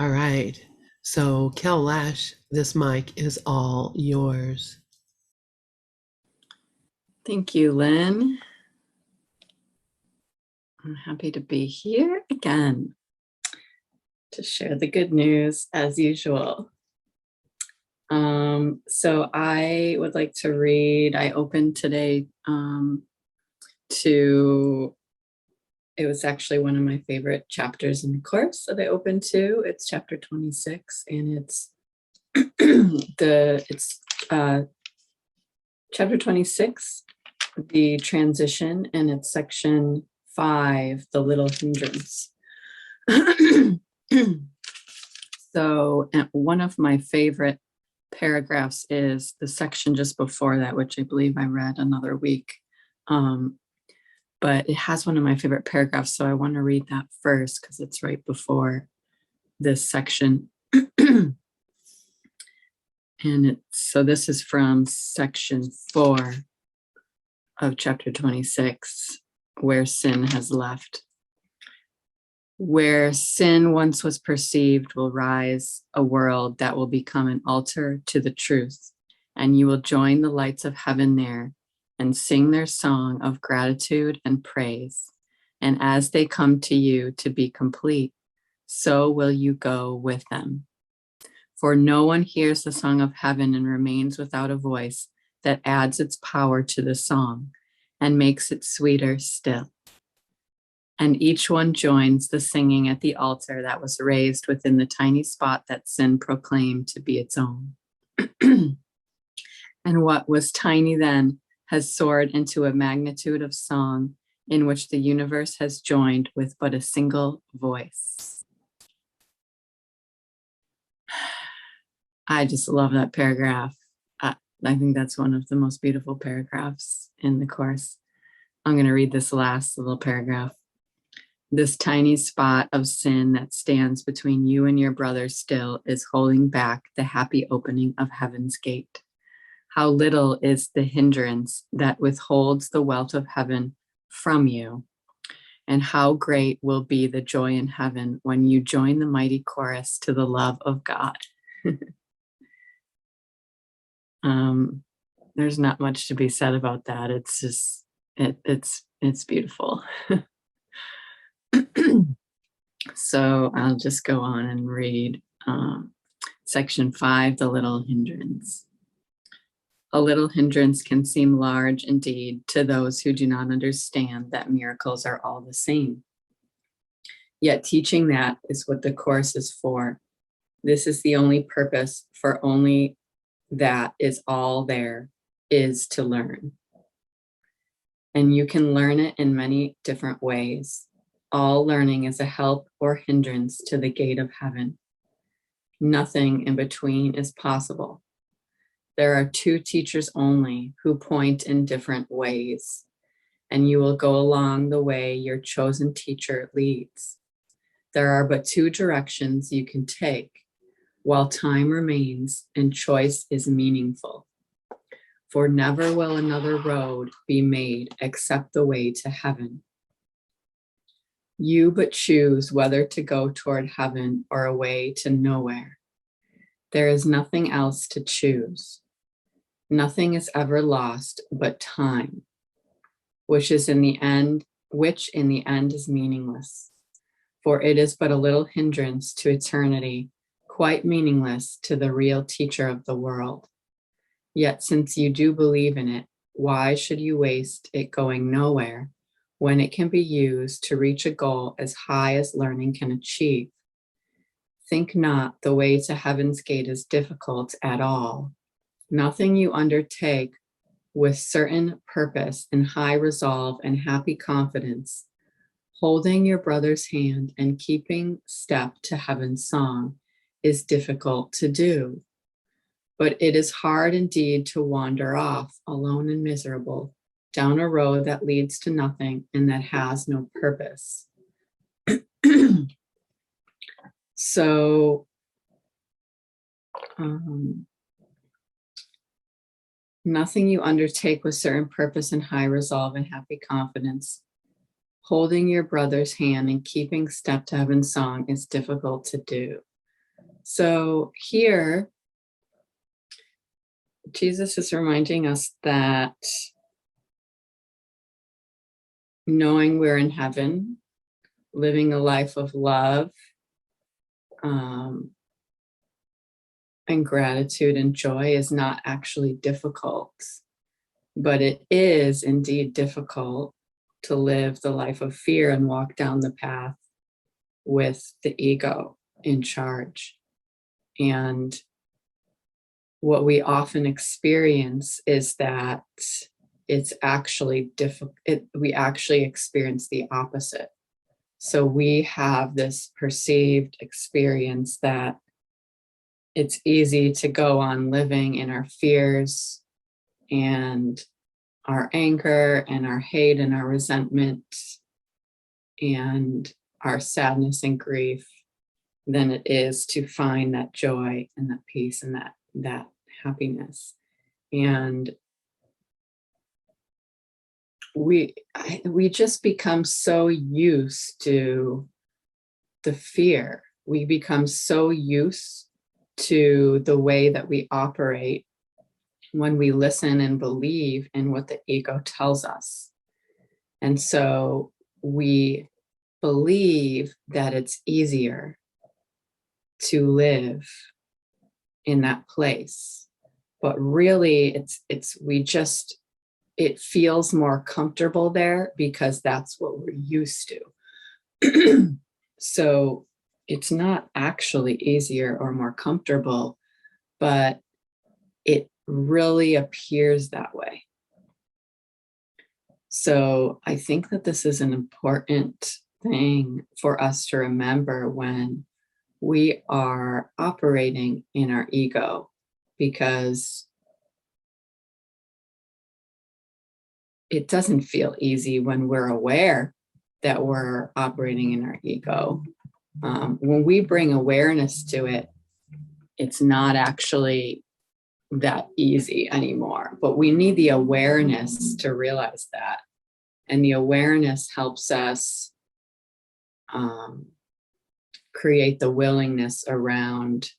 All right. So, Kel Lash, this mic is all yours. Thank you, Lynn. I'm happy to be here again to share the good news as usual. So I would like to read, I opened today it was actually one of my favorite chapters in the course that I opened to. It's chapter 26, and it's chapter 26, the transition, and it's section 5, the little hindrance. So one of my favorite paragraphs is the section just before that, which I believe I read another week. But it has one of my favorite paragraphs, so I want to read that first because it's right before this section. So this is from section 4 of chapter 26, where sin has left. Where sin once was perceived will rise a world that will become an altar to the truth, and you will join the lights of heaven there and sing their song of gratitude and praise. And as they come to you to be complete, so will you go with them. For no one hears the song of heaven and remains without a voice that adds its power to the song and makes it sweeter still. And each one joins the singing at the altar that was raised within the tiny spot that sin proclaimed to be its own. And what was tiny then has soared into a magnitude of song in which the universe has joined with but a single voice. I just love that paragraph. I think that's one of the most beautiful paragraphs in the course. I'm going to read this last little paragraph. This tiny spot of sin that stands between you and your brother still is holding back the happy opening of heaven's gate. How little is the hindrance that withholds the wealth of heaven from you, and how great will be the joy in heaven when you join the mighty chorus to the love of God. There's not much to be said about that. It's just, it's beautiful. So I'll just go on and read section 5, the little hindrance. A little hindrance can seem large indeed to those who do not understand that miracles are all the same. Yet teaching that is what the course is for. This is the only purpose, for only that is all there is to learn. And you can learn it in many different ways. All learning is a help or hindrance to the gate of heaven. Nothing in between is possible. There are 2 teachers only who point in different ways, and you will go along the way your chosen teacher leads. There are but 2 directions you can take while time remains and choice is meaningful. For never will another road be made except the way to heaven. You but choose whether to go toward heaven or away to nowhere. There is nothing else to choose. Nothing is ever lost but time, which in the end is meaningless. For it is but a little hindrance to eternity, quite meaningless to the real teacher of the world. Yet since you do believe in it, why should you waste it going nowhere when it can be used to reach a goal as high as learning can achieve? Think not the way to heaven's gate is difficult at all. Nothing you undertake with certain purpose and high resolve and happy confidence, holding your brother's hand and keeping step to heaven's song, is difficult to do. But it is hard indeed to wander off, alone and miserable, down a road that leads to nothing and that has no purpose. So, nothing you undertake with certain purpose and high resolve and happy confidence, holding your brother's hand and keeping step to heaven's song, is difficult to do. So here, Jesus is reminding us that knowing we're in heaven, living a life of love, and gratitude and joy is not actually difficult, but it is indeed difficult to live the life of fear and walk down the path with the ego in charge. And what we often experience is that it's actually difficult. We actually experience the opposite. So we have this perceived experience that it's easy to go on living in our fears and our anger and our hate and our resentment and our sadness and grief than it is to find that joy and that peace and that happiness. And we just become so used to the fear. We become so used to the way that we operate when we listen and believe in what the ego tells us. And so we believe that it's easier to live in that place. But really it feels more comfortable there because that's what we're used to. So it's not actually easier or more comfortable, but it really appears that way. So I think that this is an important thing for us to remember when we are operating in our ego, because it doesn't feel easy when we're aware that we're operating in our ego. When we bring awareness to it, it's not actually that easy anymore, but we need the awareness to realize that. And the awareness helps us create the willingness around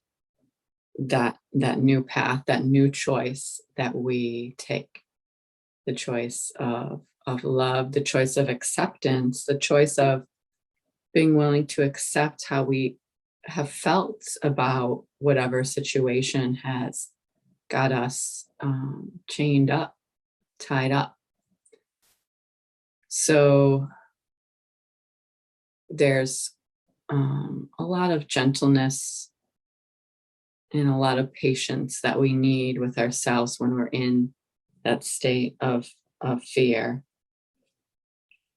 that new path, that new choice that we take, the choice of love, the choice of acceptance, the choice of being willing to accept how we have felt about whatever situation has got us chained up, tied up. So there's a lot of gentleness and a lot of patience that we need with ourselves when we're in that state of fear,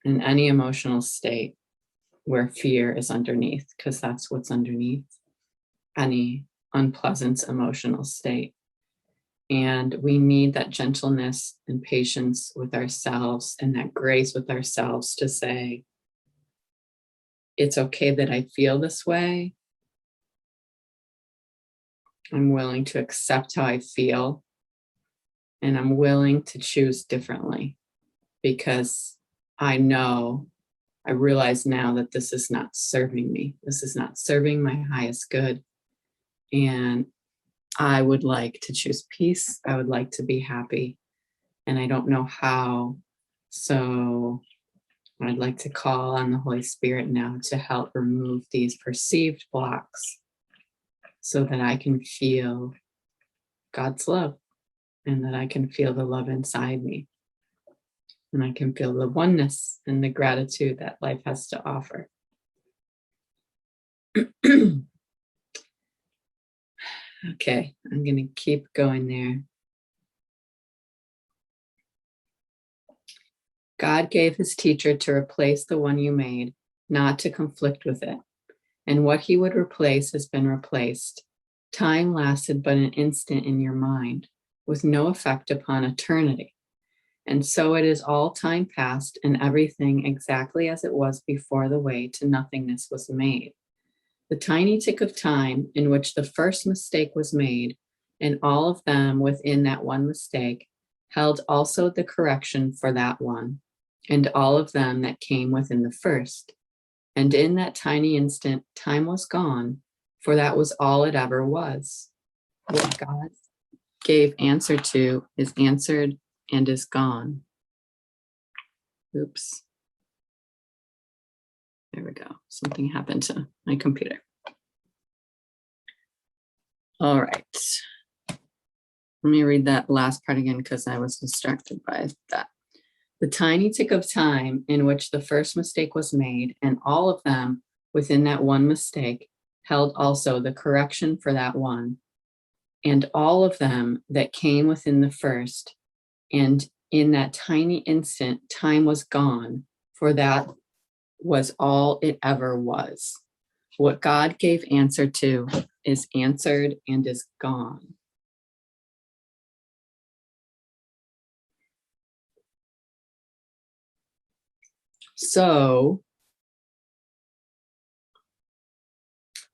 in any emotional state where fear is underneath, because that's what's underneath any unpleasant emotional state. And we need that gentleness and patience with ourselves and that grace with ourselves to say, it's okay that I feel this way. I'm willing to accept how I feel. And I'm willing to choose differently because I realize now that this is not serving me. This is not serving my highest good. And I would like to choose peace. I would like to be happy. And I don't know how. So I'd like to call on the Holy Spirit now to help remove these perceived blocks so that I can feel God's love and that I can feel the love inside me. And I can feel the oneness and the gratitude that life has to offer. Okay, I'm going to keep going there. God gave his teacher to replace the one you made, not to conflict with it. And what he would replace has been replaced. Time lasted but an instant in your mind, with no effect upon eternity. And so it is all time past and everything exactly as it was before the way to nothingness was made. The tiny tick of time in which the first mistake was made, and all of them within that one mistake, held also the correction for that one, and all of them that came within the first. And in that tiny instant, time was gone, for that was all it ever was. What God gave answer to is answered and is gone. Oops. There we go. Something happened to my computer. All right. Let me read that last part again because I was distracted by that. The tiny tick of time in which the first mistake was made, and all of them within that one mistake, held also the correction for that one, and all of them that came within the first, and in that tiny instant, time was gone, for that was all it ever was. What God gave answer to is answered and is gone. So,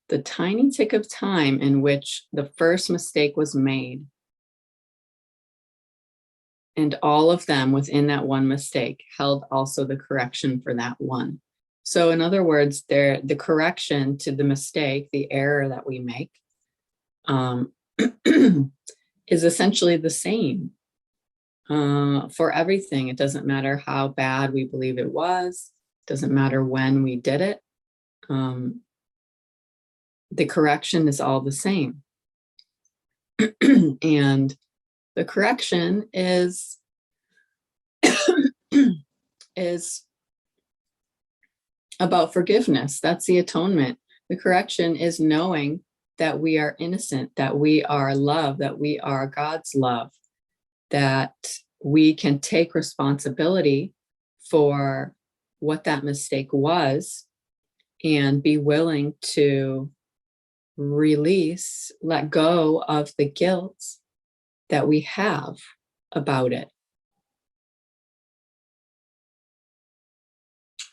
the tiny tick of time in which the first mistake was made, and all of them within that one mistake held also the correction for that one. So in other words, the correction to the mistake, the error that we make, is essentially the same for everything. It doesn't matter how bad we believe it was. It doesn't matter when we did it. The correction is all the same. And the correction is about forgiveness. That's the atonement. The correction is knowing that we are innocent, that we are love, that we are God's love, that we can take responsibility for what that mistake was and be willing to release, let go of the guilt that we have about it.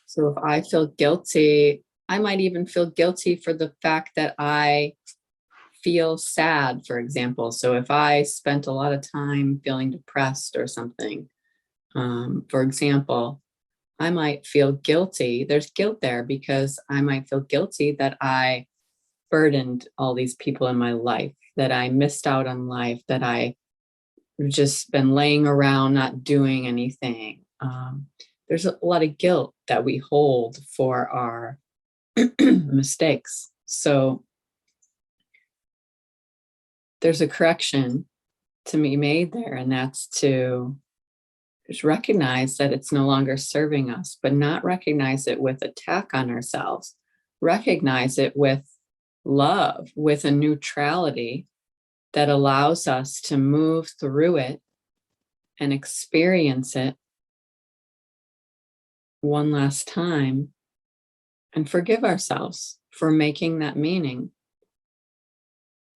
So if I feel guilty, I might even feel guilty for the fact that I feel sad, for example. So if I spent a lot of time feeling depressed or something, for example, I might feel guilty. There's guilt there because I might feel guilty that I burdened all these people in my life, that I missed out on life, that I just been laying around not doing anything. There's a lot of guilt that we hold for our mistakes. So there's a correction to be made there, and that's to just recognize that it's no longer serving us, but not recognize it with attack on ourselves. Recognize it with love, with a neutrality that allows us to move through it and experience it one last time and forgive ourselves for making that meaning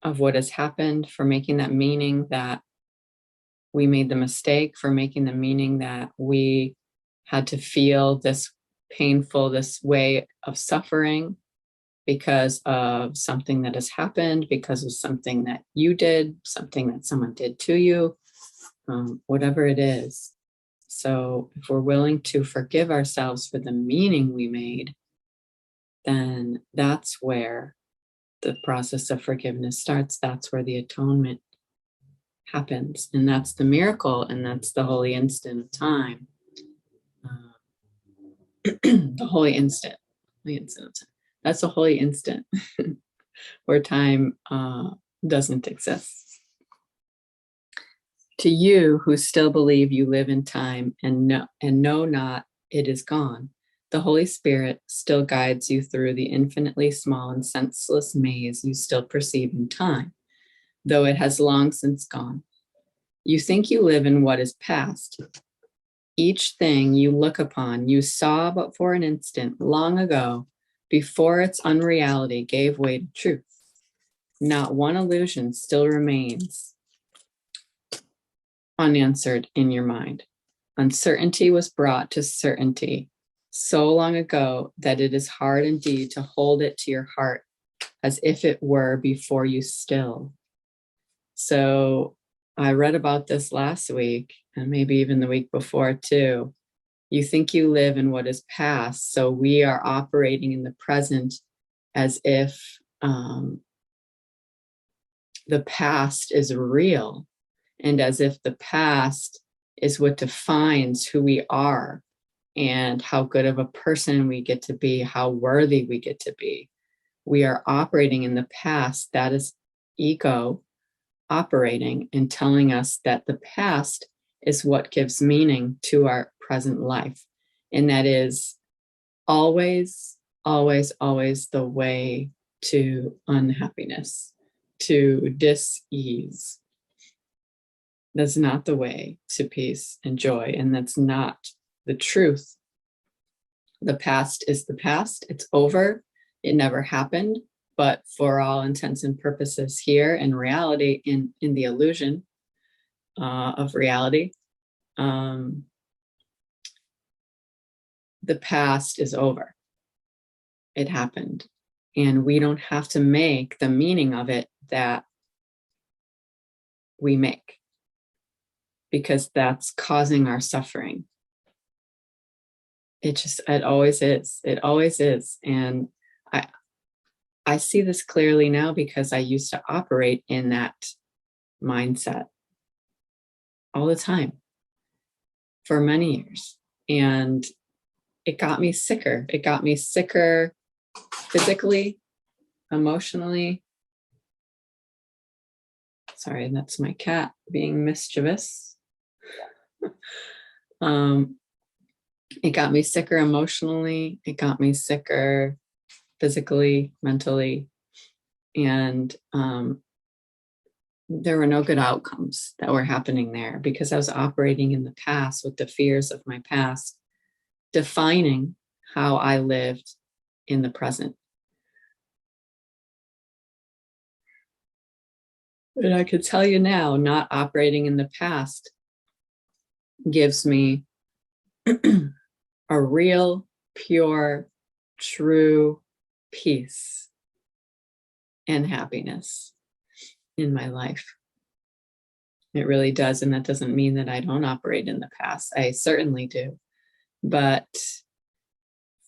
of what has happened, for making that meaning that we made the mistake, for making the meaning that we had to feel this painful, this way of suffering because of something that has happened, because of something that you did, something that someone did to you, whatever it is. So if we're willing to forgive ourselves for the meaning we made, then that's where the process of forgiveness starts. That's where the atonement happens. And that's the miracle. And that's the holy instant of time. The holy instant. That's a holy instant where time doesn't exist. To you who still believe you live in time and know not it is gone, the Holy Spirit still guides you through the infinitely small and senseless maze you still perceive in time, though it has long since gone. You think you live in what is past. Each thing you look upon, you saw but for an instant, long ago, before its unreality gave way to truth. Not one illusion still remains unanswered in your mind. Uncertainty was brought to certainty so long ago that it is hard indeed to hold it to your heart as if it were before you still. So I read about this last week and maybe even the week before too. You think you live in what is past. So we are operating in the present as if the past is real, and as if the past is what defines who we are and how good of a person we get to be, how worthy we get to be. We are operating in the past. That is ego operating and telling us that the past is what gives meaning to our present life. And that is always, always, always the way to unhappiness, to dis-ease. That's not the way to peace and joy, and that's not the truth. The past is the past. It's over. It never happened. But for all intents and purposes here in reality, in the illusion of reality, the past is over. It happened. And we don't have to make the meaning of it that we make, because that's causing our suffering. It always is. It always is. And I see this clearly now because I used to operate in that mindset all the time for many years. And it got me sicker. It got me sicker physically, emotionally. Sorry, that's my cat being mischievous. It got me sicker emotionally. It got me sicker physically, mentally. And there were no good outcomes that were happening there because I was operating in the past with the fears of my past, defining how I lived in the present. And I could tell you now, not operating in the past gives me a real, pure, true peace and happiness in my life. It really does. And that doesn't mean that I don't operate in the past. I certainly do. But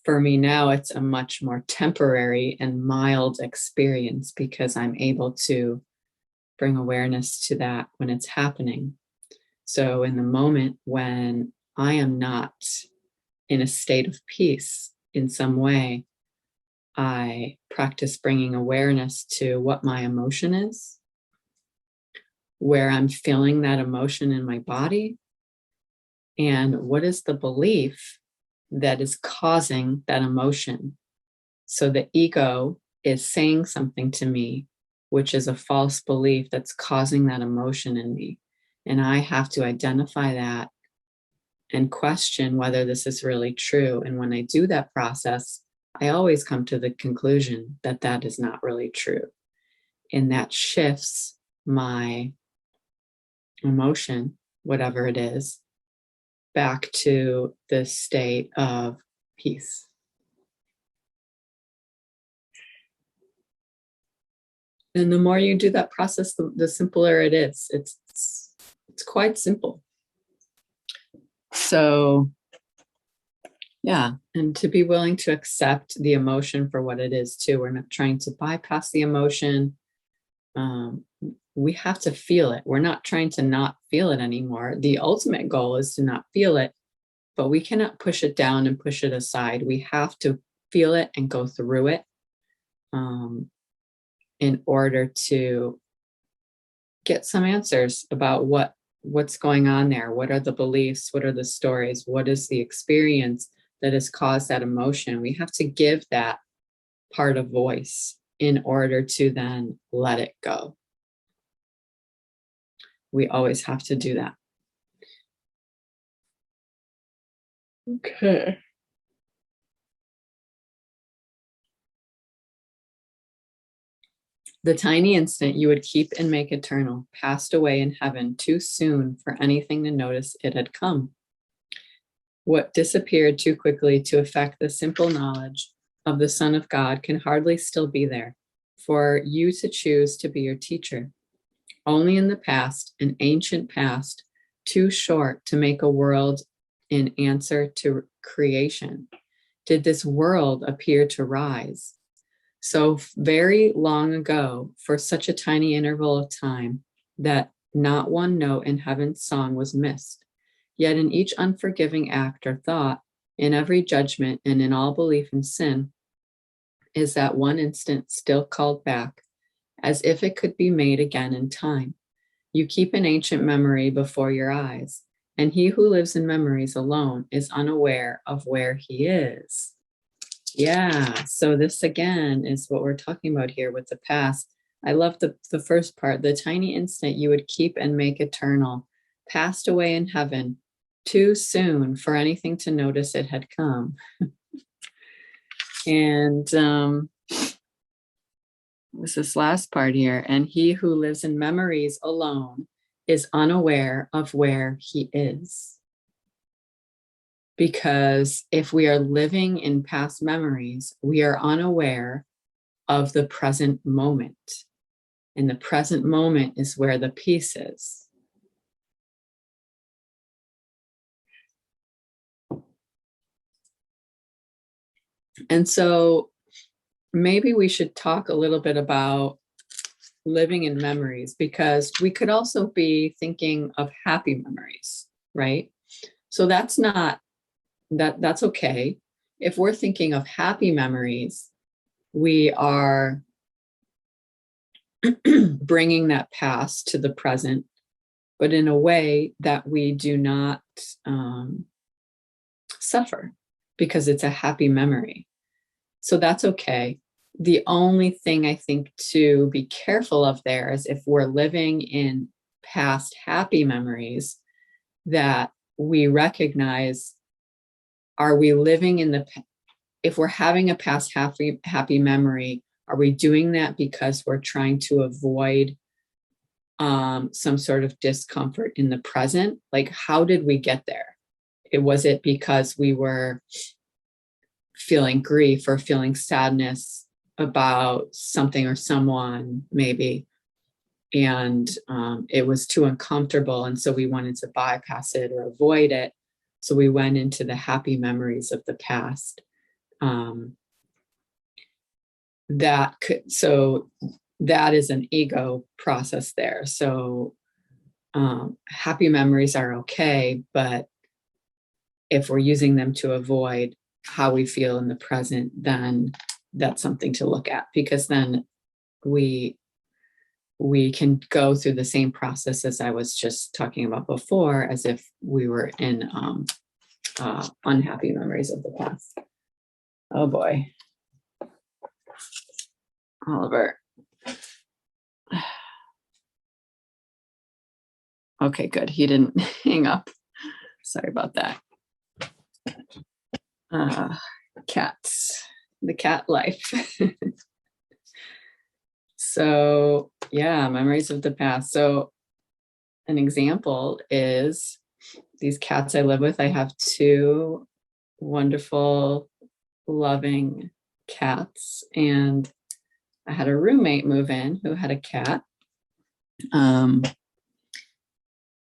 for me now, it's a much more temporary and mild experience because I'm able to bring awareness to that when it's happening. So in the moment when I am not in a state of peace in some way, I practice bringing awareness to what my emotion is, where I'm feeling that emotion in my body, and what is the belief that is causing that emotion. So the ego is saying something to me, which is a false belief that's causing that emotion in me. And I have to identify that and question whether this is really true. And when I do that process, I always come to the conclusion that that is not really true. And that shifts my emotion, whatever it is, back to the state of peace. And the more you do that process, the simpler it is. It's quite simple. So, yeah, and to be willing to accept the emotion for what it is too. We're not trying to bypass the emotion. We have to feel it. We're not trying to not feel it anymore. The ultimate goal is to not feel it, but we cannot push it down and push it aside. We have to feel it and go through it in order to get some answers about what's going on there. What are the beliefs? What are the stories? What is the experience that has caused that emotion? We have to give that part a voice in order to then let it go. We always have to do that. Okay. The tiny instant you would keep and make eternal passed away in heaven too soon for anything to notice it had come. What disappeared too quickly to affect the simple knowledge of the Son of God can hardly still be there for you to choose to be your teacher. Only in the past, an ancient past, too short to make a world in answer to creation, did this world appear to rise. So very long ago, for such a tiny interval of time, that not one note in heaven's song was missed. Yet in each unforgiving act or thought, in every judgment and in all belief in sin, is that one instant still called back, as if it could be made again in time. You keep an ancient memory before your eyes, and he who lives in memories alone is unaware of where he is. Yeah, so this again is what we're talking about here with the past. I love the first part, the tiny instant you would keep and make eternal, passed away in heaven, too soon for anything to notice it had come. And this last part here, and he who lives in memories alone is unaware of where he is. Because if we are living in past memories, we are unaware of the present moment. And the present moment is where the peace is. And so maybe we should talk a little bit about living in memories, because we could also be thinking of happy memories, right? So that's okay. If we're thinking of happy memories, we are bringing that past to the present, but in a way that we do not suffer, because it's a happy memory. So that's okay. The only thing I think to be careful of there is if we're living in past happy memories, that we recognize, are we living in if we're having a past happy memory, are we doing that because we're trying to avoid some sort of discomfort in the present? Like, how did we get there? Was it because we were feeling grief or feeling sadness about something or someone, maybe, and it was too uncomfortable, and so we wanted to bypass it or avoid it, so we went into the happy memories of the past. So that is an ego process there. So happy memories are okay, but if we're using them to avoid how we feel in the present, then that's something to look at, because then we can go through the same process as I was just talking about before, as if we were in unhappy memories of the past. Oh boy. Oliver. Okay, good. He didn't hang up. Sorry about that. Cats, the cat life. So yeah, memories of the past. So an example is these cats I live with. I have two wonderful, loving cats, and I had a roommate move in who had a cat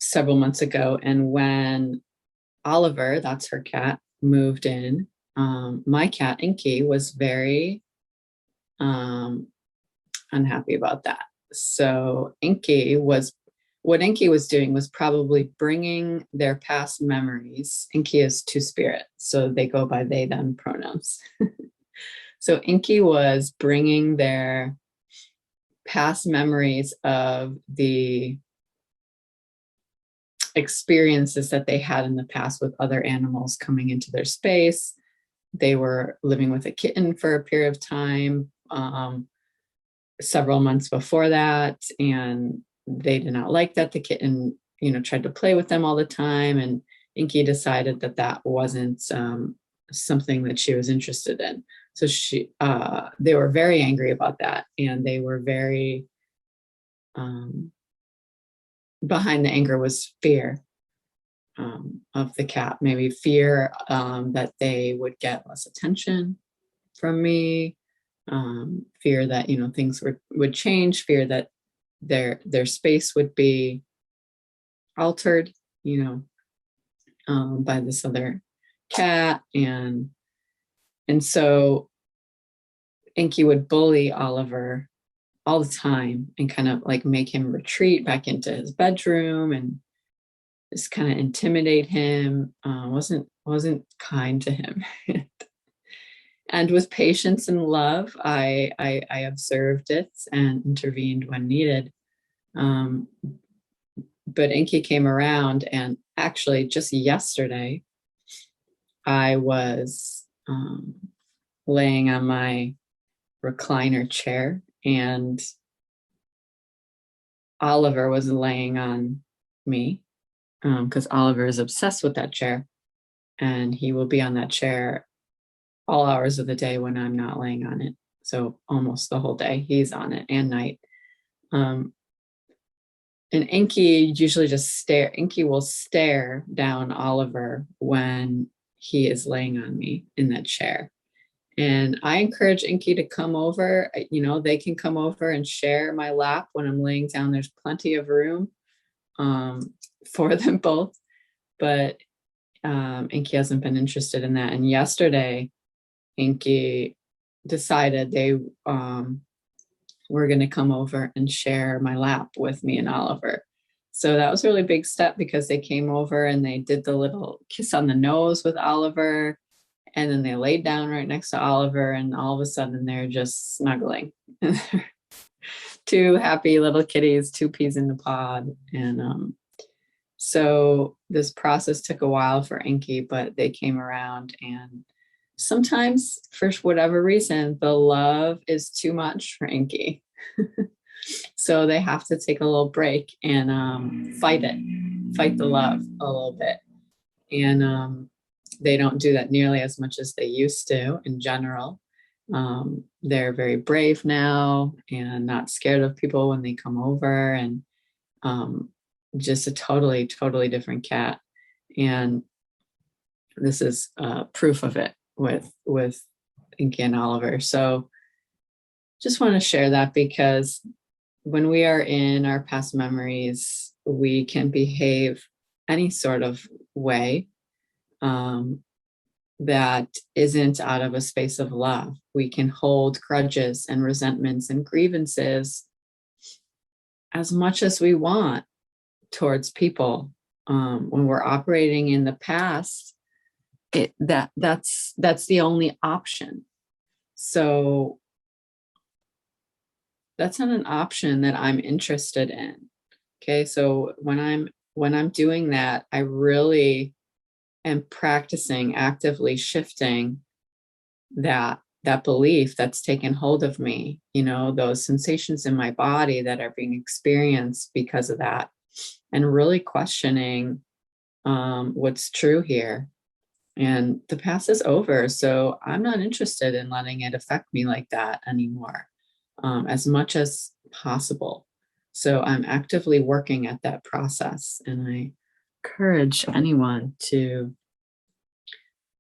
several months ago. And when Oliver, that's her cat, moved in, my cat Inky was very unhappy about that. So what Inky was doing was probably bringing their past memories. Inky is two spirit, so they go by they, them pronouns. So Inky was bringing their past memories of the experiences that they had in the past with other animals coming into their space. They were living with a kitten for a period of time, several months before that, and they did not like that. The kitten, tried to play with them all the time, and Inky decided that that wasn't something that she was interested in. So they were very angry about that, and they were very behind the anger was fear of the cat, maybe fear that they would get less attention from me, fear that things would change, fear that their space would be altered, by this other cat, and so Inky would bully Oliver all the time and kind of like make him retreat back into his bedroom and just kind of intimidate him. Wasn't kind to him. And with patience and love, I observed it and intervened when needed. Um, but Inky came around, and actually just yesterday, I was laying on my recliner chair, and Oliver was laying on me because Oliver is obsessed with that chair, and he will be on that chair all hours of the day when I'm not laying on it. So almost the whole day he's on it, and night. And Inky usually just stare. Inky will stare down Oliver when he is laying on me in that chair. And I encourage Inky to come over. They can come over and share my lap when I'm laying down. There's plenty of room for them both. But Inky hasn't been interested in that. And yesterday, Inky decided they were going to come over and share my lap with me and Oliver. So that was a really big step because they came over and they did the little kiss on the nose with Oliver. And then they laid down right next to Oliver, and all of a sudden they're just snuggling. Two happy little kitties, two peas in the pod. And so this process took a while for Inky, but they came around. And sometimes, for whatever reason, the love is too much for Inky. So they have to take a little break and fight the love a little bit. And they don't do that nearly as much as they used to in general. They're very brave now and not scared of people when they come over, and just a totally, totally different cat. And this is proof of it with Inky and Oliver. So just want to share that because when we are in our past memories, we can behave any sort of way that isn't out of a space of love. We can hold grudges and resentments and grievances as much as we want towards people. When we're operating in the past, that's the only option. So that's not an option that I'm interested in. Okay, so when I'm doing that, I really am practicing actively shifting that belief that's taken hold of me, those sensations in my body that are being experienced because of that, and really questioning what's true here. And the past is over, so I'm not interested in letting it affect me like that anymore, as much as possible. So I'm actively working at that process, and I encourage anyone to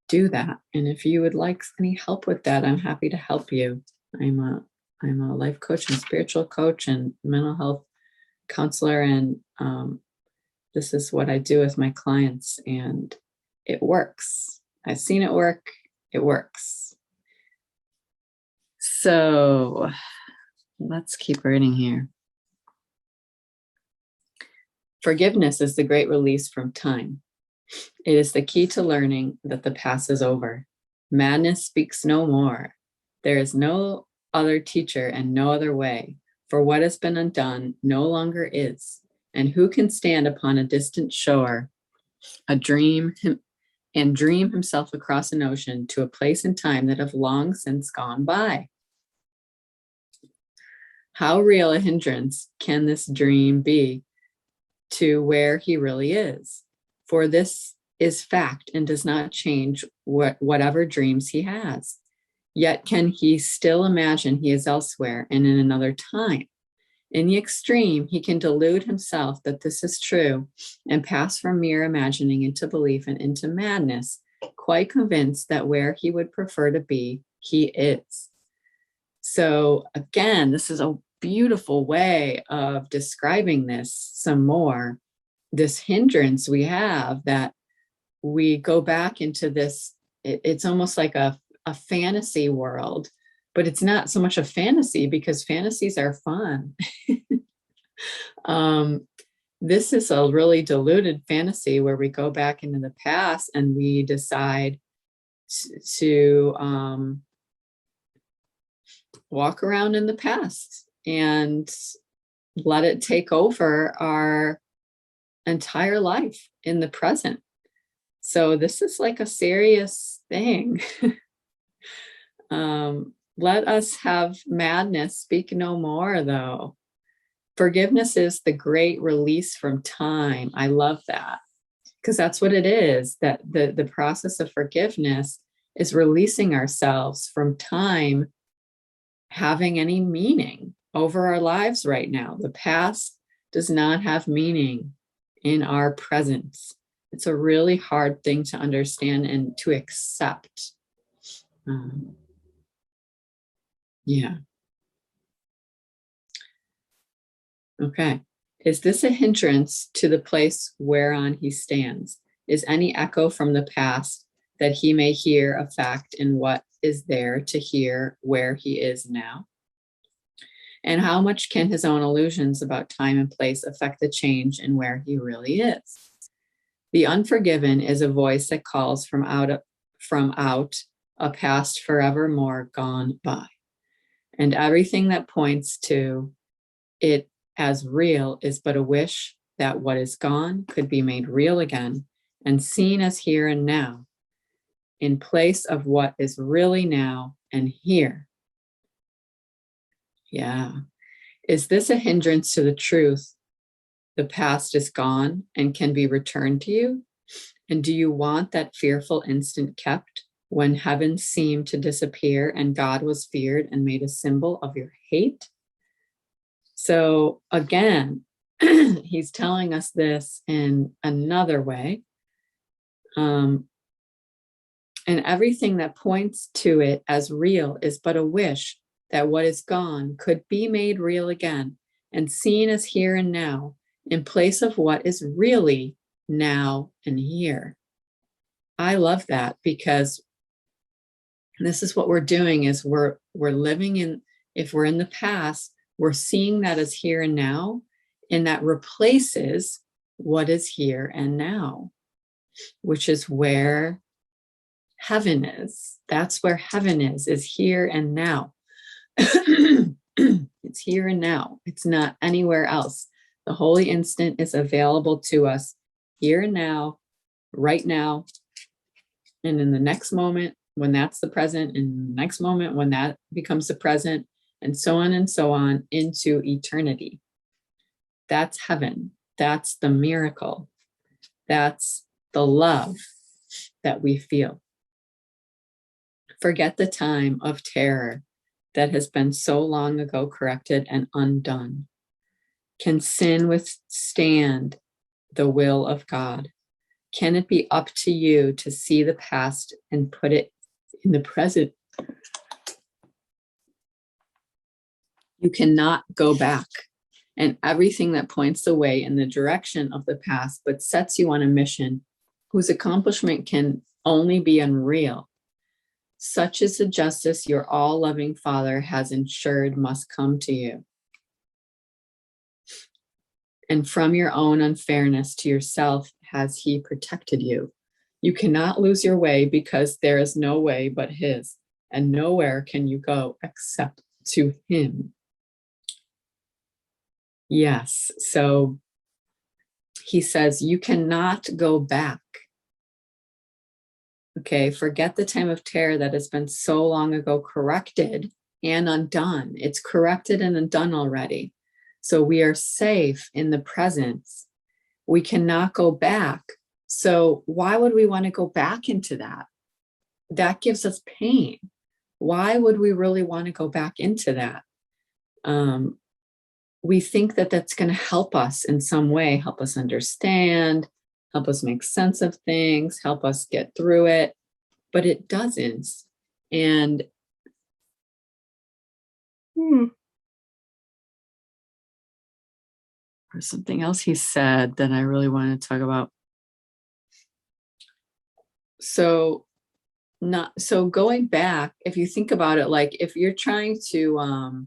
do that. And if you would like any help with that, I'm happy to help you. I'm a life coach and spiritual coach and mental health counselor, and this is what I do with my clients, and it works. I've seen it work. It works. So let's keep reading here. Forgiveness is the great release from time. It is the key to learning that the past is over. Madness speaks no more. There is no other teacher and no other way, for what has been undone no longer is. And who can stand upon a distant shore, dream himself across an ocean to a place and time that have long since gone by? How real a hindrance can this dream be to where he really is? For this is fact and does not change whatever dreams he has. Yet can he still imagine he is elsewhere and in another time? In the extreme, he can delude himself that this is true and pass from mere imagining into belief and into madness, quite convinced that where he would prefer to be, he is. So again, this is a beautiful way of describing this some more. This hindrance we have, that we go back into this, it's almost like a fantasy world but it's not so much a fantasy because fantasies are fun. This is a really diluted fantasy where we go back into the past and we decide to walk around in the past and let it take over our entire life in the present. So this is like a serious thing. Let us have madness speak no more, though. Forgiveness is the great release from time. I love that, because that's what it is, that the process of forgiveness is releasing ourselves from time having any meaning over our lives right now. The past does not have meaning in our presence. It's a really hard thing to understand and to accept. Yeah. Okay. Is this a hindrance to the place whereon he stands? Is any echo from the past that he may hear a fact in what is there to hear where he is now? And how much can his own illusions about time and place affect the change in where he really is? The unforgiven is a voice that calls from out a past forevermore gone by. And everything that points to it as real is but a wish that what is gone could be made real again and seen as here and now, in place of what is really now and here. Yeah. Is this a hindrance to the truth? The past is gone and can be returned to you? And do you want that fearful instant kept when heaven seemed to disappear and God was feared and made a symbol of your hate? So again, he's telling us this in another way. And everything that points to it as real is but a wish that what is gone could be made real again and seen as here and now, in place of what is really now and here. I love that, because this is what we're doing is we're living in, if we're in the past, we're seeing that as here and now, and that replaces what is here and now, which is where heaven is. That's where heaven is here and now. It's here and now. It's not anywhere else. The holy instant is available to us here and now, right now, and in the next moment when that's the present, and the next moment when that becomes the present, and so on into eternity. That's heaven. That's the miracle. That's the love that we feel. Forget the time of terror that has been so long ago corrected and undone. Can sin withstand the will of God? Can it be up to you to see the past and put it in the present? You cannot go back. And everything that points the way in the direction of the past but sets you on a mission whose accomplishment can only be unreal. Such is the justice your all-loving Father has ensured must come to you. And from your own unfairness to yourself has he protected you. You cannot lose your way because there is no way but his, and nowhere can you go except to him. Yes, so he says you cannot go back. Okay, forget the time of terror that has been so long ago corrected and undone. It's corrected and undone already. So we are safe in the presence. We cannot go back. So why would we want to go back into that? That gives us pain. Why would we really want to go back into that? We think that that's going to help us in some way, help us understand, help us make sense of things, help us get through it, but it doesn't. And there's something else he said that I really want to talk about. So not so going back, if you think about it, like if you're trying to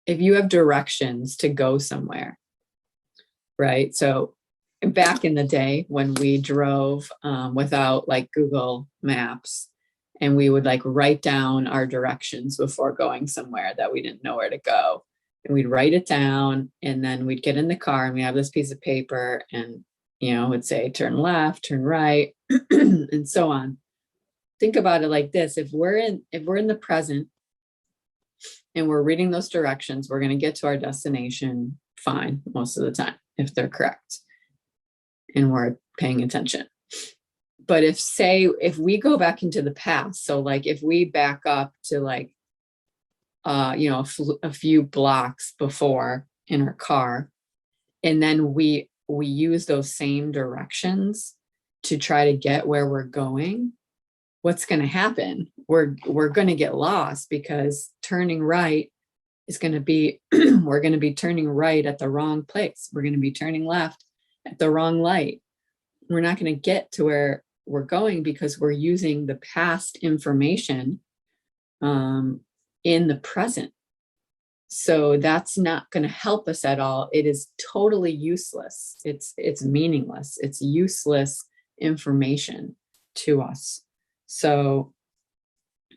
if you have directions to go somewhere, right? So back in the day when we drove without like Google Maps, and we would like write down our directions before going somewhere that we didn't know where to go, and we'd write it down, and then we'd get in the car and we have this piece of paper, and it'd say turn left, turn right, and so on. Think about it like this: if we're in the present and we're reading those directions, we're going to get to our destination fine most of the time if they're correct and we're paying attention. But if we go back into the past, so like if we back up to like a few blocks before in our car, and then we use those same directions to try to get where we're going, what's going to happen? We're going to get lost, because turning right is going to be we're going to be turning right at the wrong place. We're going to be turning left at the wrong light. We're not going to get to where we're going because we're using the past information in the present. So that's not going to help us at all. It is totally useless. It's meaningless. It's useless information to us. So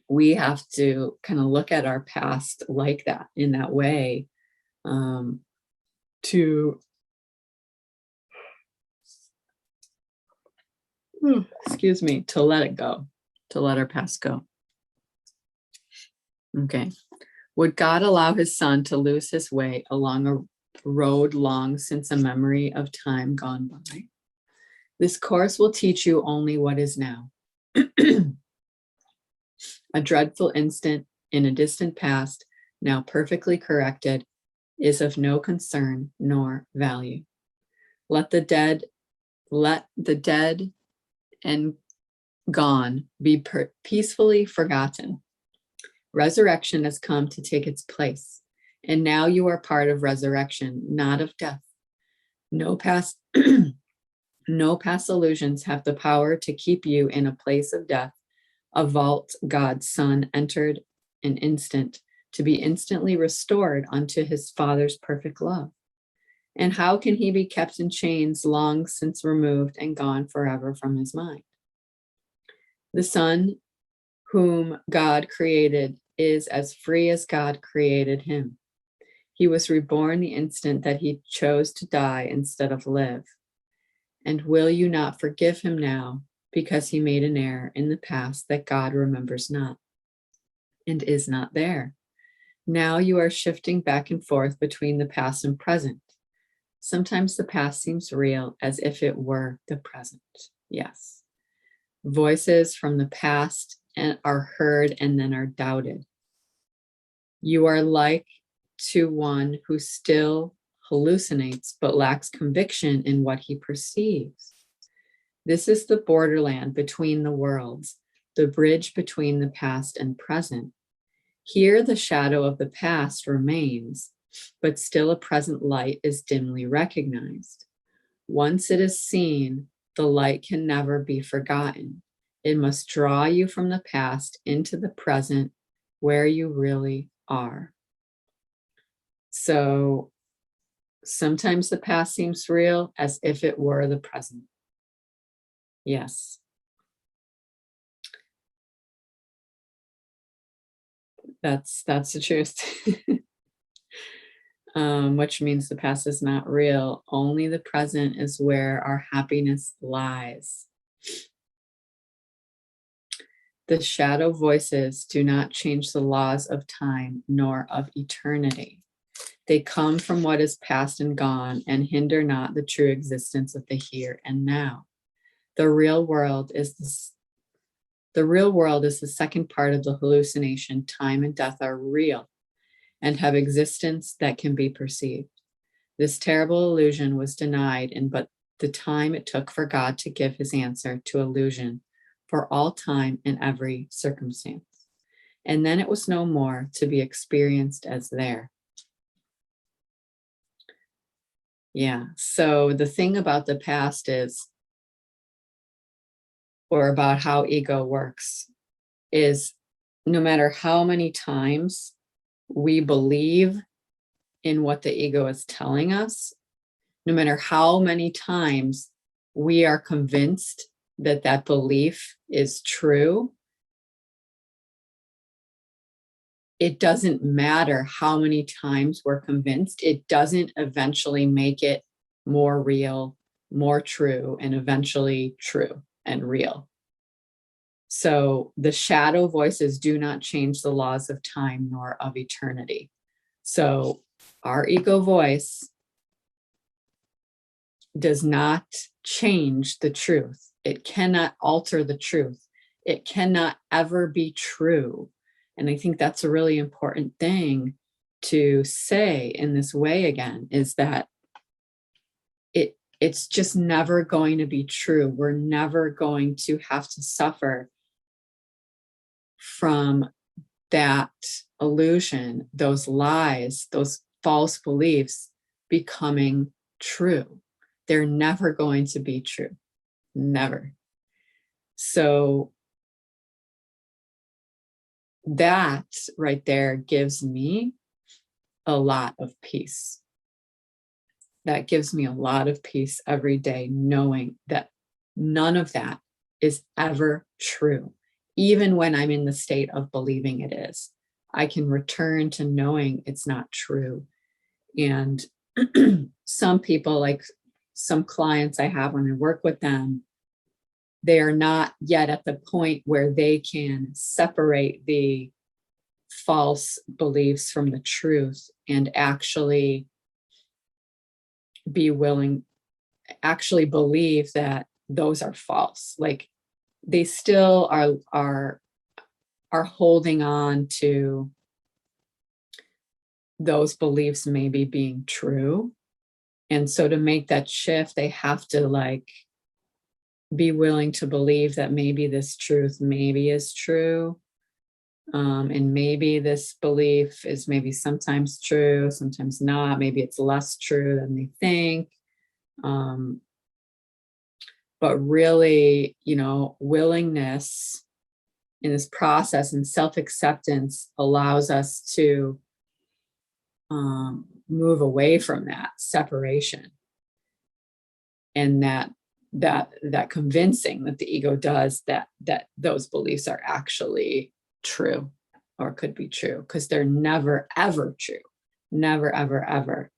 we have to kind of look at our past like that, in that way, to to let it go, to let our past go. Okay. Would God allow his son to lose his way along a road long since a memory of time gone by? This course will teach you only what is now. A dreadful instant in a distant past, now perfectly corrected, is of no concern nor value. Let the dead and gone be peacefully forgotten. Resurrection has come to take its place, and now you are part of resurrection, not of death. No past no past illusions have the power to keep you in a place of death, a vault God's Son entered an instant, to be instantly restored unto his Father's perfect love. And how can he be kept in chains long since removed and gone forever from his mind? The Son whom God created is as free as God created him. He was reborn the instant that he chose to die instead of live. And will you not forgive him now, because he made an error in the past that God remembers not and is not there? Now you are shifting back and forth between the past and present. Sometimes the past seems real, as if it were the present. Yes. Voices from the past are heard and then are doubted. You are like to one who still hallucinates but lacks conviction in what he perceives. This is the borderland between the worlds, the bridge between the past and present. Here the shadow of the past remains, but still a present light is dimly recognized. Once it is seen, the light can never be forgotten. It must draw you from the past into the present, where you really are. So sometimes the past seems real, as if it were the present. Yes. That's the truth. Which means the past is not real. Only the present is where our happiness lies. The shadow voices do not change the laws of time nor of eternity. They come from what is past and gone and hinder not the true existence of the here and now. The real world is the second part of the hallucination. Time and death are real and have existence that can be perceived. This terrible illusion was denied in but the time it took for God to give his answer to illusion for all time and every circumstance. And then it was no more to be experienced as there. Yeah, so the thing about the past is or about how ego works is no matter how many times we believe in what the ego is telling us, no matter how many times we are convinced that that belief is true, it doesn't matter how many times we're convinced, it doesn't eventually make it more real, more true, and eventually true and real. So the shadow voices do not change the laws of time nor of eternity. So our ego voice does not change the truth. It cannot alter the truth. It cannot ever be true. And I think that's a really important thing to say in this way again, is that it's just never going to be true. We're never going to have to suffer from that illusion, those lies, those false beliefs becoming true. They're never going to be true. Never. So that right there gives me a lot of peace. That gives me a lot of peace every day, knowing that none of that is ever true. Even when I'm in the state of believing it is, I can return to knowing it's not true. And some people, like some clients I have when I work with them, they are not yet at the point where they can separate the false beliefs from the truth and actually be willing, actually believe that those are false. Like they still are holding on to those beliefs maybe being true. And so to make that shift, they have to like be willing to believe that maybe this truth maybe is true. And maybe this belief is maybe sometimes true, sometimes not. Maybe it's less true than they think. But really, willingness in this process and self-acceptance allows us to move away from that separation and that convincing that the ego does that those beliefs are actually true or could be true, because they're never ever true. Never ever ever.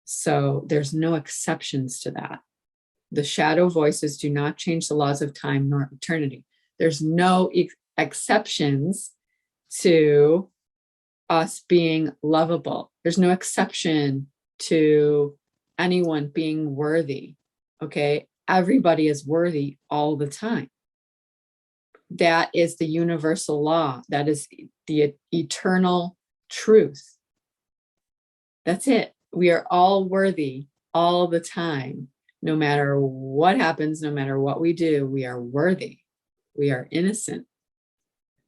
So there's no exceptions to that. The shadow voices do not change the laws of time nor eternity. There's no exceptions to us being lovable. There's no exception to anyone being worthy. Okay. Everybody is worthy all the time. That is the universal law. That is the eternal truth. That's it. We are all worthy all the time. No matter what happens, no matter what we do, we are worthy. We are innocent.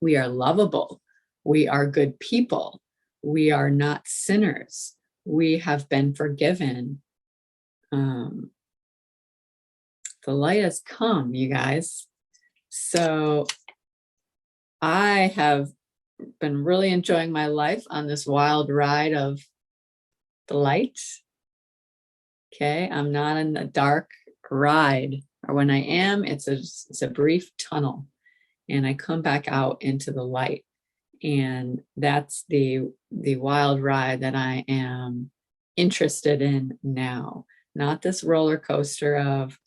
We are lovable. We are good people. We are not sinners. We have been forgiven. The light has come, you guys. So I have been really enjoying my life on this wild ride of the light. Okay, I'm not in the dark ride, or when I am, it's a brief tunnel, and I come back out into the light. And that's the wild ride that I am interested in now, not this roller coaster of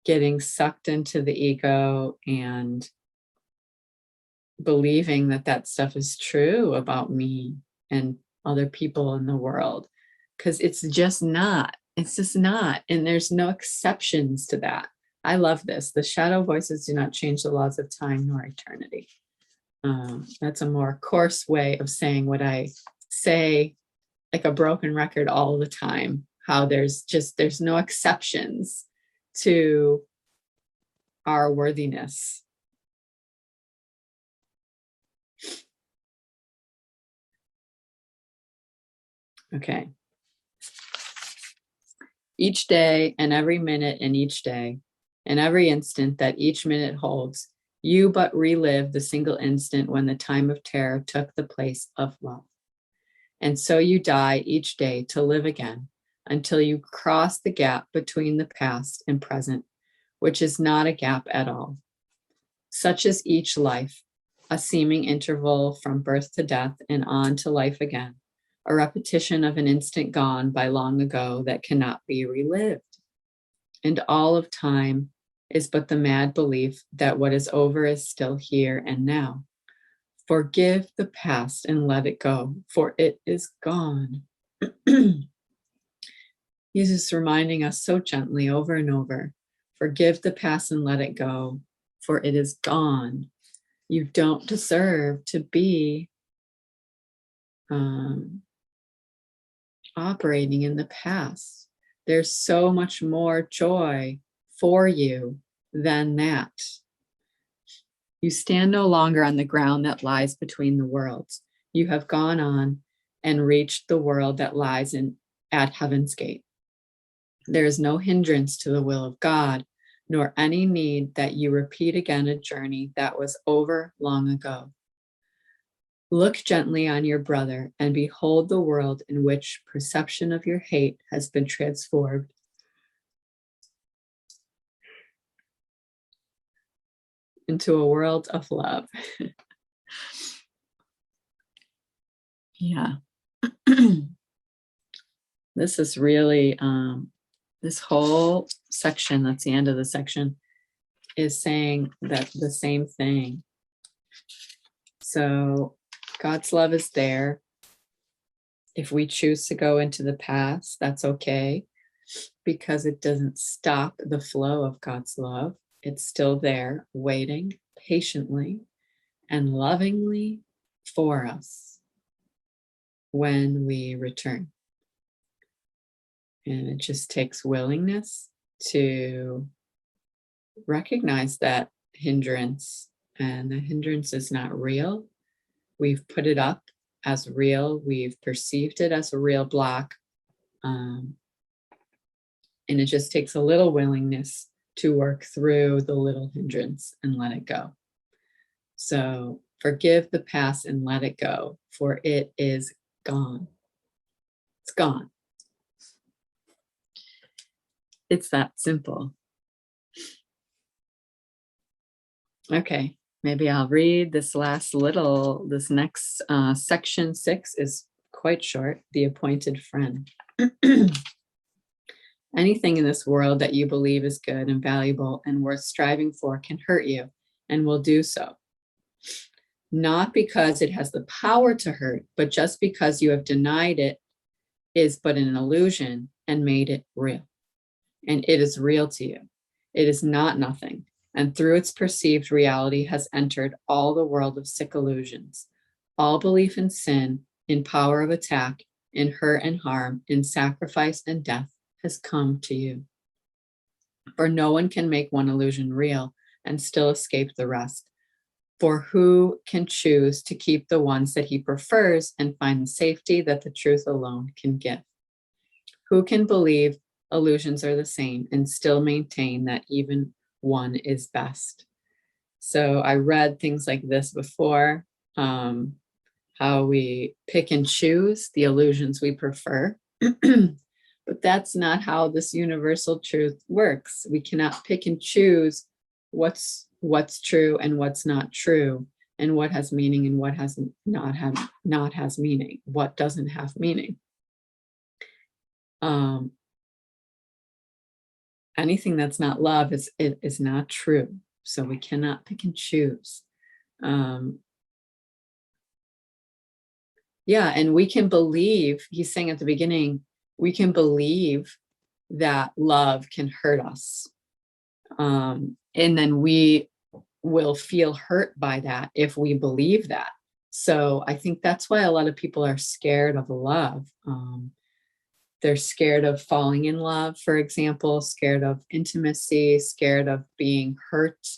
getting sucked into the ego and believing that that stuff is true about me and other people in the world, because it's just not. It's just not. And there's no exceptions to that. I love this. The shadow voices do not change the laws of time nor eternity. That's a more coarse way of saying what I say, like a broken record all the time, how there's no exceptions to our worthiness. Okay. Each day and every minute in each day, In every instant that each minute holds, you but relive the single instant when the time of terror took the place of love. And so you die each day to live again until you cross the gap between the past and present, which is not a gap at all. Such is each life, a seeming interval from birth to death and on to life again, a repetition of an instant gone by long ago that cannot be relived. And all of time is but the mad belief that what is over is still here and now. Forgive the past and let it go, for it is gone. He's just reminding us so gently over and over, forgive the past and let it go, for it is gone. You don't deserve to be operating in the past. There's so much more joy for you than that. You stand no longer on the ground that lies between the worlds. You have gone on and reached the world that lies at heaven's gate. There is no hindrance to the will of God, nor any need that you repeat again a journey that was over long ago. Look gently on your brother and behold the world in which perception of your hate has been transformed into a world of love. Yeah. This is really, this whole section, that's the end of the section, is saying that the same thing. So God's love is there. If we choose to go into the past, that's okay, because it doesn't stop the flow of God's love. It's still there, waiting patiently and lovingly for us when we return. And it just takes willingness to recognize that hindrance, and the hindrance is not real. We've put it up as real. We've perceived it as a real block. And it just takes a little willingness to work through the little hindrance and let it go. So forgive the past and let it go, for it is gone. It's gone. It's that simple. Okay, maybe I'll read this this next section 6 is quite short, the appointed friend. Anything in this world that you believe is good and valuable and worth striving for can hurt you and will do so. Not because it has the power to hurt, but just because you have denied it is but an illusion and made it real. And it is real to you. It is not nothing. And through its perceived reality has entered all the world of sick illusions. All belief in sin, in power of attack, in hurt and harm, in sacrifice and death has come to you. For no one can make one illusion real and still escape the rest. For who can choose to keep the ones that he prefers and find the safety that the truth alone can give? Who can believe illusions are the same and still maintain that even one is best? So I read things like this before, how we pick and choose the illusions we prefer. But that's not how this universal truth works. We cannot pick and choose what's true and what's not true, and what has meaning and what has not has meaning, what doesn't have meaning. Anything that's not love is not true. So we cannot pick and choose. And we can believe, he's saying at the beginning, we can believe that love can hurt us. And then we will feel hurt by that if we believe that. So I think that's why a lot of people are scared of love. They're scared of falling in love, for example, scared of intimacy, scared of being hurt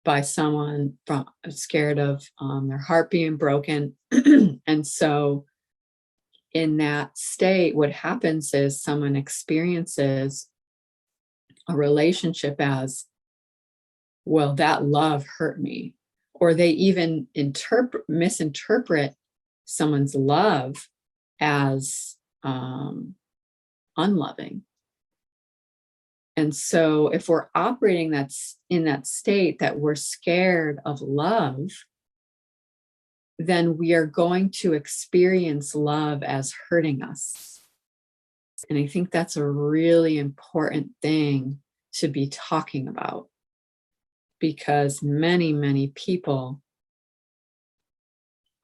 by someone, scared of their heart being broken. And so in that state, what happens is someone experiences a relationship as, well, that love hurt me. Or they even misinterpret someone's love as unloving. And so if we're operating that's in that state that we're scared of love, then we are going to experience love as hurting us. And I think that's a really important thing to be talking about, because many, many people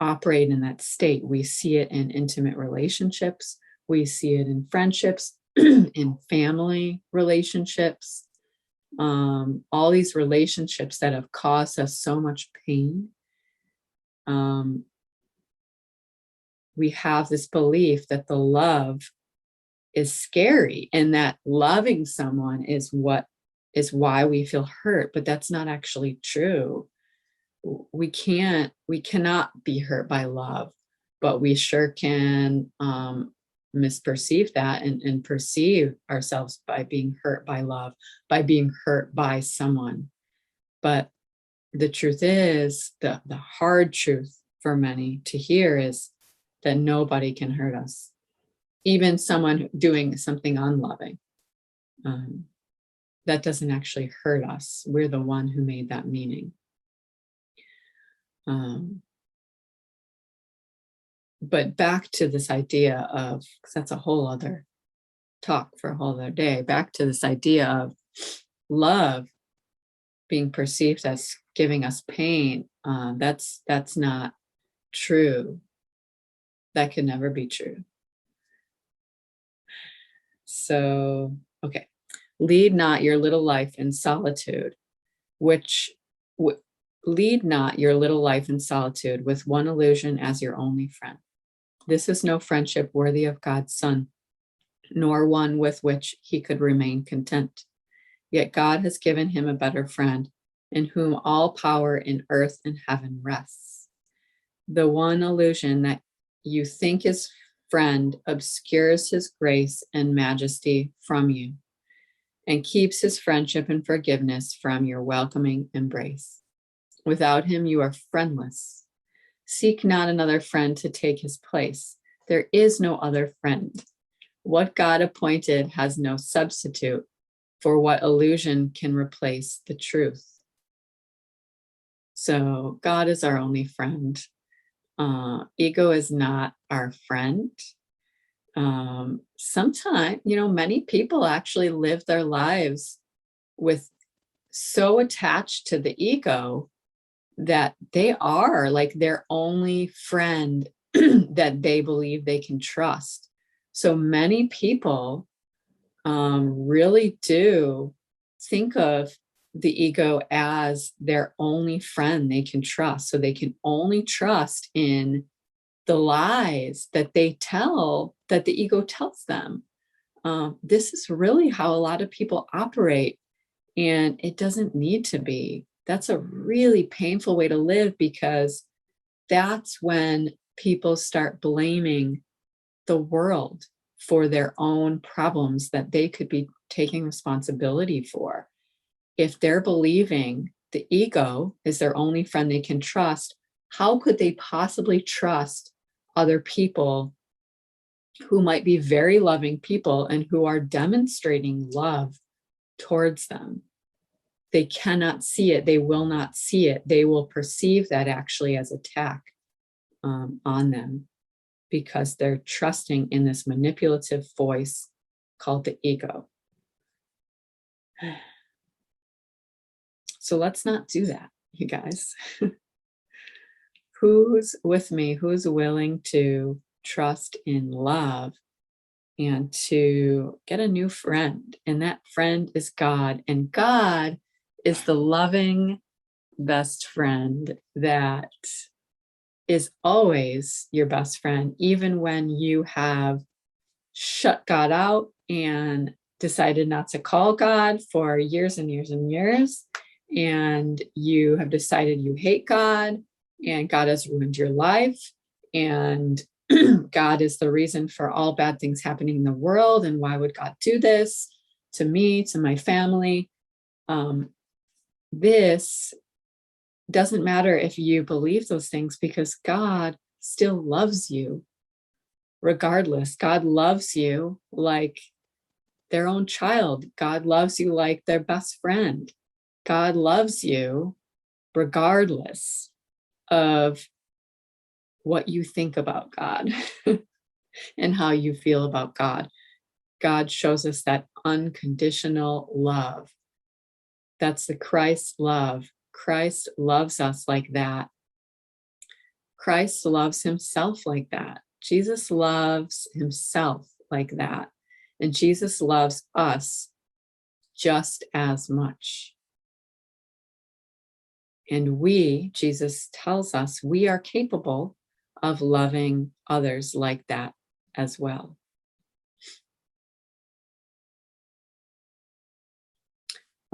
operate in that state. We see it in intimate relationships. We see it in friendships, in family relationships, all these relationships that have caused us so much pain. We have this belief that the love is scary and that loving someone is why we feel hurt, but that's not actually true. We cannot be hurt by love, but we sure can misperceive that and perceive ourselves by being hurt by love, by being hurt by someone. But the truth is, the hard truth for many to hear is that nobody can hurt us, even someone doing something unloving. That doesn't actually hurt us. We're the one who made that meaning. But back to this idea of, because that's a whole other talk for a whole other day, back to this idea of love being perceived as giving us pain. That's not true. That can never be true. So, okay. Lead not your little life in solitude, lead not your little life in solitude with one illusion as your only friend. This is no friendship worthy of God's Son, nor one with which he could remain content. Yet God has given him a better friend, in whom all power in earth and heaven rests. The one illusion that you think is friend obscures his grace and majesty from you, and keeps his friendship and forgiveness from your welcoming embrace. Without him, you are friendless. Seek not another friend to take his place. There is no other friend. What God appointed has no substitute, for what illusion can replace the truth? So God is our only friend. Ego is not our friend. Sometimes, many people actually live their lives with so attached to the ego that they are like their only friend that they believe they can trust. So many people really do think of the ego as their only friend they can trust. So they can only trust in the lies that they tell, that the ego tells them. This is really how a lot of people operate, and it doesn't need to be. That's a really painful way to live, because that's when people start blaming the world for their own problems that they could be taking responsibility for. If they're believing the ego is their only friend they can trust, how could they possibly trust other people who might be very loving people and who are demonstrating love towards them? They cannot see it. They will not see it. They will perceive that actually as attack on them, because they're trusting in this manipulative voice called the ego. So let's not do that, you guys. Who's with me? Who's willing to trust in love and to get a new friend? And that friend is God. And God is the loving best friend that is always your best friend, even when you have shut God out and decided not to call God for years and years and years, and you have decided you hate God, and God has ruined your life, and God is the reason for all bad things happening in the world, and why would God do this? to me, to my family. This doesn't matter if you believe those things, because God still loves you regardless. God loves you like their own child. God loves you like their best friend. God loves you regardless of what you think about God and how you feel about God. God shows us that unconditional love. That's the Christ love. Christ loves us like that. Christ loves himself like that. Jesus loves himself like that. And Jesus loves us just as much. And we, Jesus tells us, we are capable of loving others like that as well.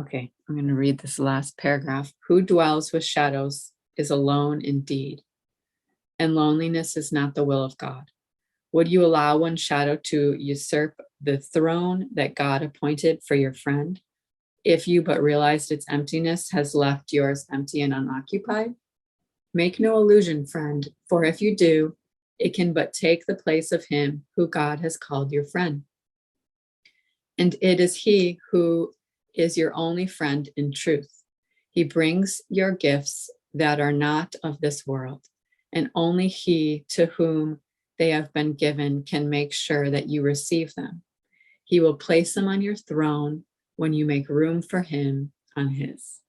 Okay, I'm going to read this last paragraph. Who dwells with shadows is alone indeed, and loneliness is not the will of God. Would you allow one shadow to usurp the throne that God appointed for your friend, if you but realized its emptiness has left yours empty and unoccupied? Make no illusion, friend, for if you do, it can but take the place of him who God has called your friend. And it is he who is your only friend in truth. He brings your gifts that are not of this world, and only he to whom they have been given can make sure that you receive them. He will place them on your throne when you make room for him on his.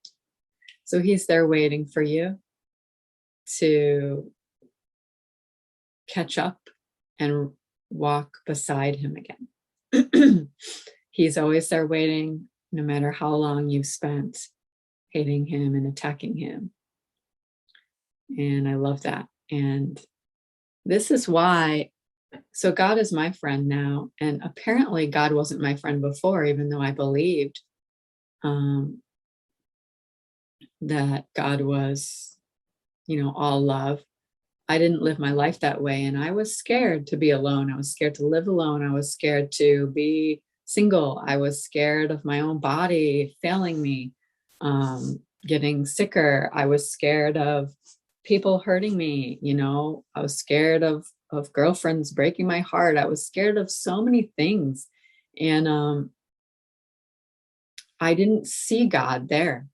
So he's there waiting for you to catch up and walk beside him again. He's always there waiting, no matter how long you've spent hating him and attacking him. And I love that. And this is why, so God is my friend now. And apparently God wasn't my friend before, even though I believed that God was, all love. I didn't live my life that way. And I was scared to be alone. I was scared to live alone. I was scared to be single. I was scared of my own body failing me, getting sicker. I was scared of people hurting me. I was scared of girlfriends breaking my heart. I was scared of so many things. And I didn't see God there.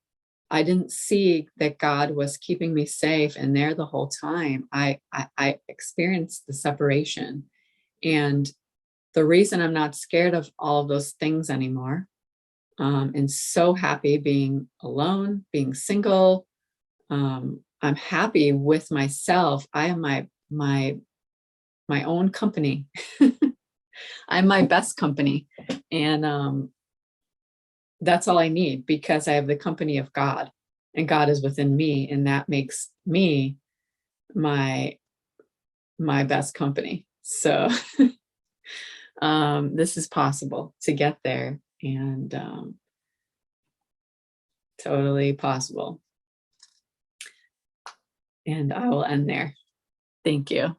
I didn't see that God was keeping me safe and there the whole time. I experienced the separation. And the reason I'm not scared of all of those things anymore, and so happy being alone, being single, I'm happy with myself. I am my own company. I'm my best company. And that's all I need, because I have the company of God, and God is within me, and that makes me my best company. So this is possible to get there, and totally possible. And I will end there. Thank you.